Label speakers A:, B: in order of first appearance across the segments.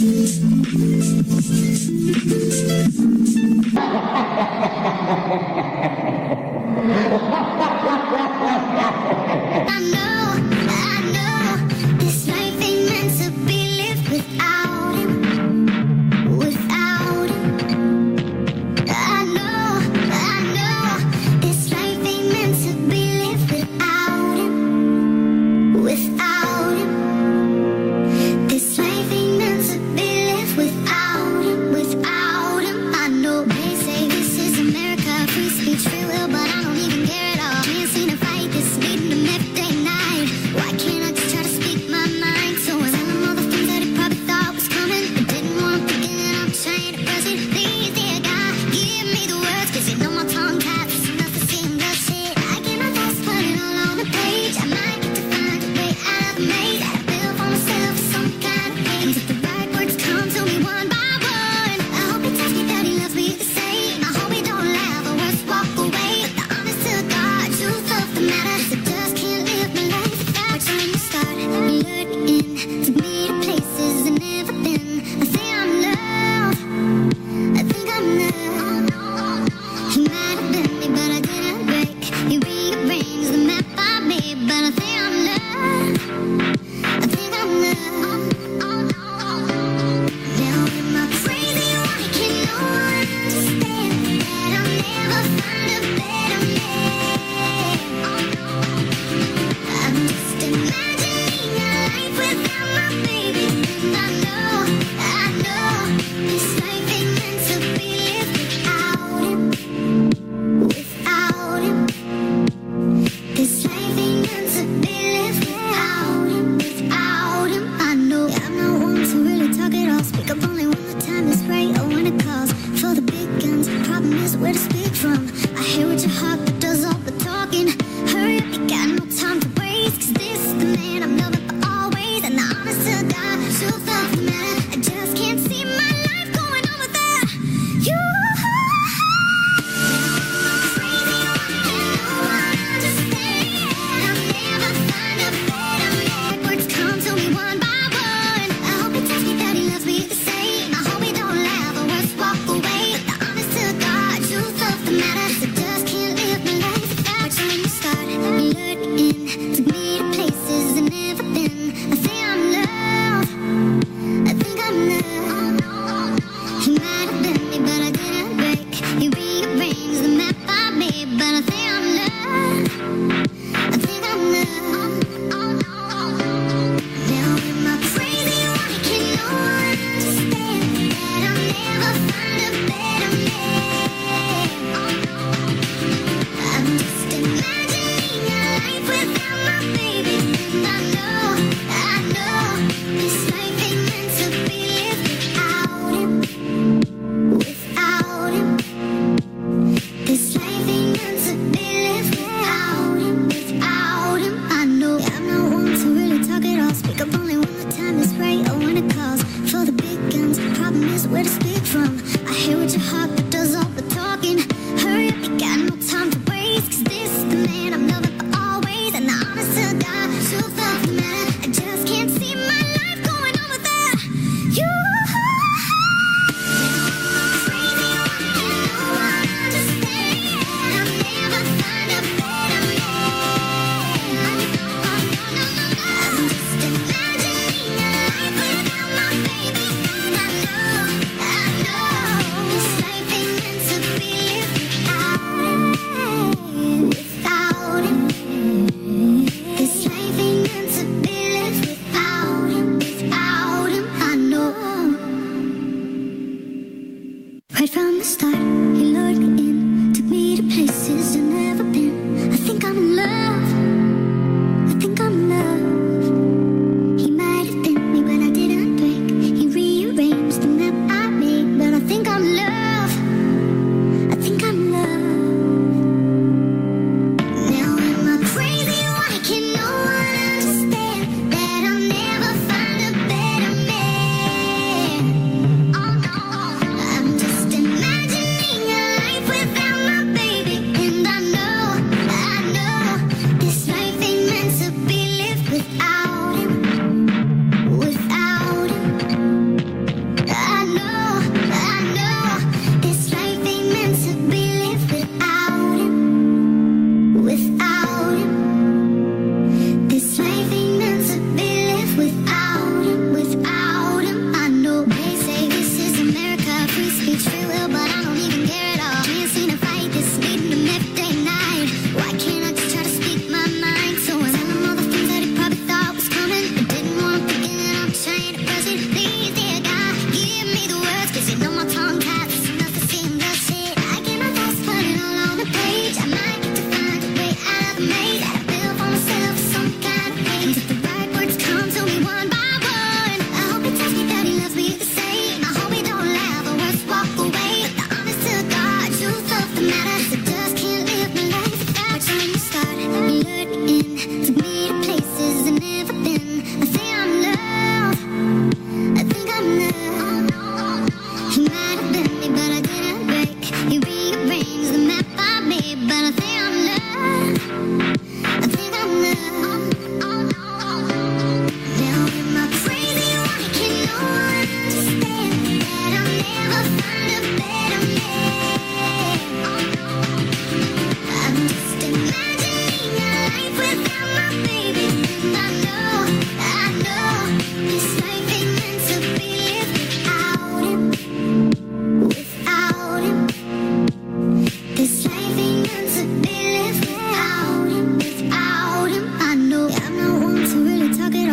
A: this life ain't meant to be lived without him, without him. I know, this life ain't meant to be lived without him, without him. This life ain't meant to be lived without him, without him. I know they say this is America, free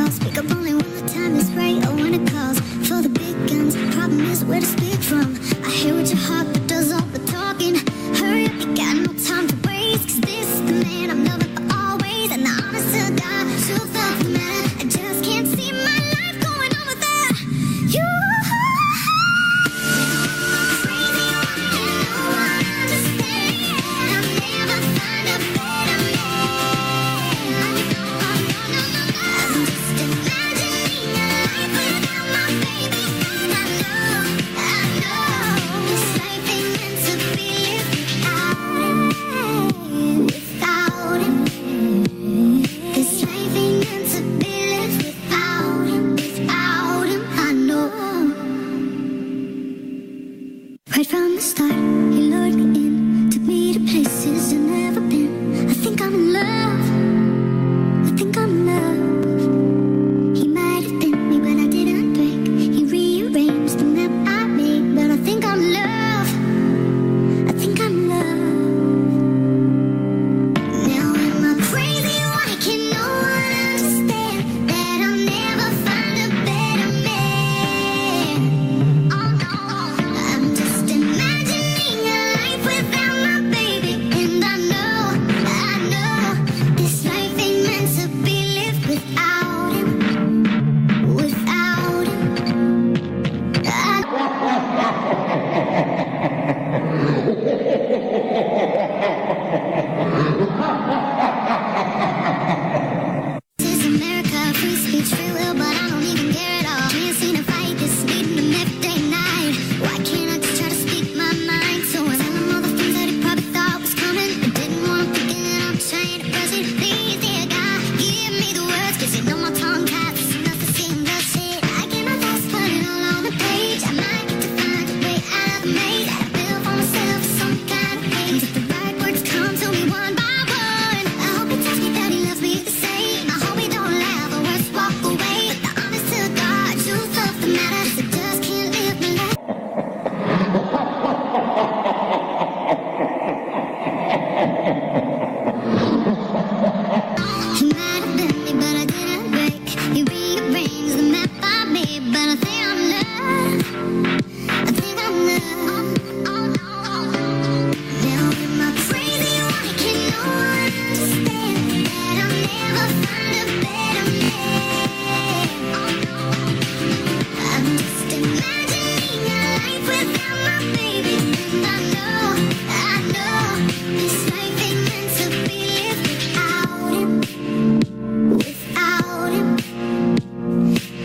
A: all. Speak up only when the time is right or when it calls for the big guns. Problem is where to speak from. I hear what your heart that does all the talking. Hurry up, you got no time to waste. Cause this is the man I'm loving for always. And the honest to God, truth of the matter, I just can't see my life going on without you. Crazy one, and no one understands. I'll never find a better man. I'm just imagining a life without my baby. And I know this life ain't meant to be lived without him. This life ain't meant to be lived without him. I know. Right from the start, he lured me in, took me to places I've never been. I think I'm in love. I think I'm in love. He might have bent me, but I didn't break. He rearranged the map I made, but I think I'm in love. I think I'm in love. Now am I crazy? Why can no one understand that I'll never find a better man? Oh no, I'm just imagining a life without my baby. And I know this life ain't meant to be lived without him. Without him. This is America, free speech, free will, but I don't even care at all. Ain't seen a fight this leading him every day and night. Why can't I just try to speak my mind? So I tell him all the things that he probably thought was coming, but didn't want him thinking that I'm trying to press it. Please, dear God, give me the words, cause you know my tongue ties enough to seem the shit. I cannot just put it all on the page. I might get to find a way out of the maze that I built for myself for some kind of hate. If the right words come to me one by one, I hope he tells me that he loves me the same. I hope he don't laugh or worse walk away. But the honest to God, truth of the matter is I just can't live my life. He might have bent me, but I didn't break. He rearranged the map I made, but I think I'm in love. I think I'm in love. Now am I crazy? Why can no one understand that I'll never find a better man? I'm just imagining a life without my baby. And I know this life ain't meant to be lived without him. Without him.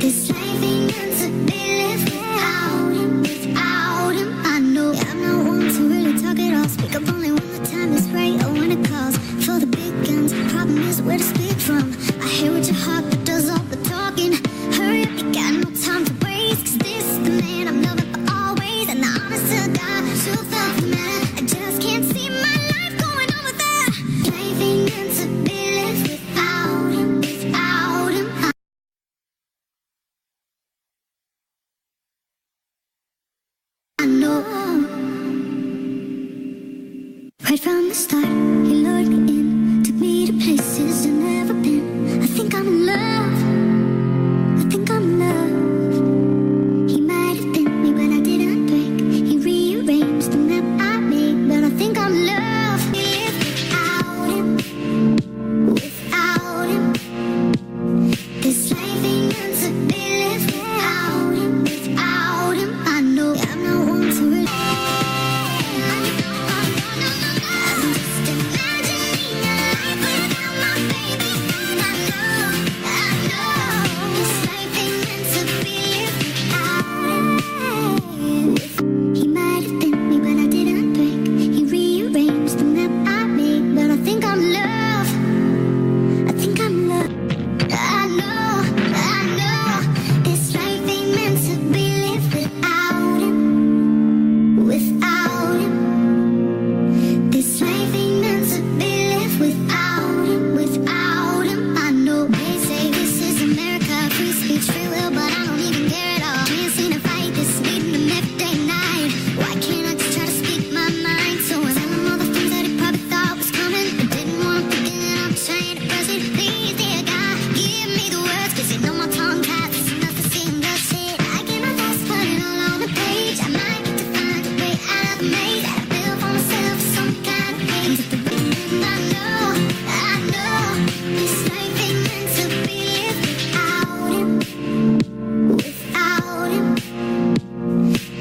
A: This life ain't meant to be lived without him. Without him. I know. Yeah, I'm not one to really talk at all. Speak up only when the time is right or when it calls for the big guns. Problem is where to speak from. I hear what your heart that does all the talking. Hurry up, you got no time to waste. Cause this is the man I'm loving for always. And the honest to God, truth of the matter, I just can't see my life going on without. Life ain't meant to be lived without him. Without him. I know. Right from the start, he lured me in, took me to places I've never been. I think I'm in love. I think I'm in love. He might have bent me, but I didn't break. He rearranged the map I made, but I think I'm in love. Live without him. Without him. This life ain't meant to be lived without him. Without him. I know. Yeah, I'm not one to really. I'm just imagining know my tongue taps, enough to see the shit. I get my thoughts put it all on the page. I might get to find a way out of the maze that I built for myself, some kind of page. I know, this life ain't meant to be lived without him, without him.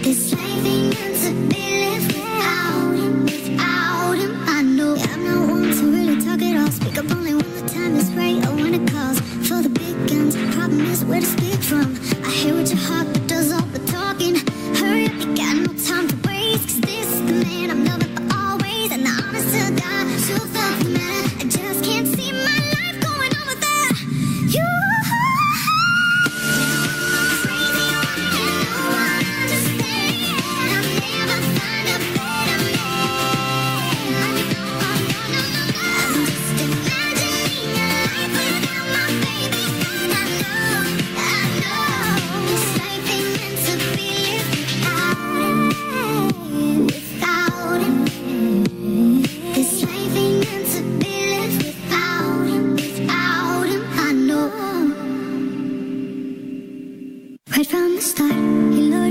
A: This life ain't meant to be lived without him, without him. I know I'm not one to really talk it all. Speak up only when the time is right or when it calls for the big guns. The problem is where to speak from. I hear what your heart but does all the talking. Hurry up, you got no time to waste, 'cause this is the man I'm loving for always. And the honest to God, truth of the matter, I just can't see my life going on without you. Crazy one and no one understands. I'll never find a better man. No. I'm just imagining a life without my baby. And I know this life ain't meant to be lived without him, This life ain't meant to be lived without him, without him. I know. Right from the start, he lured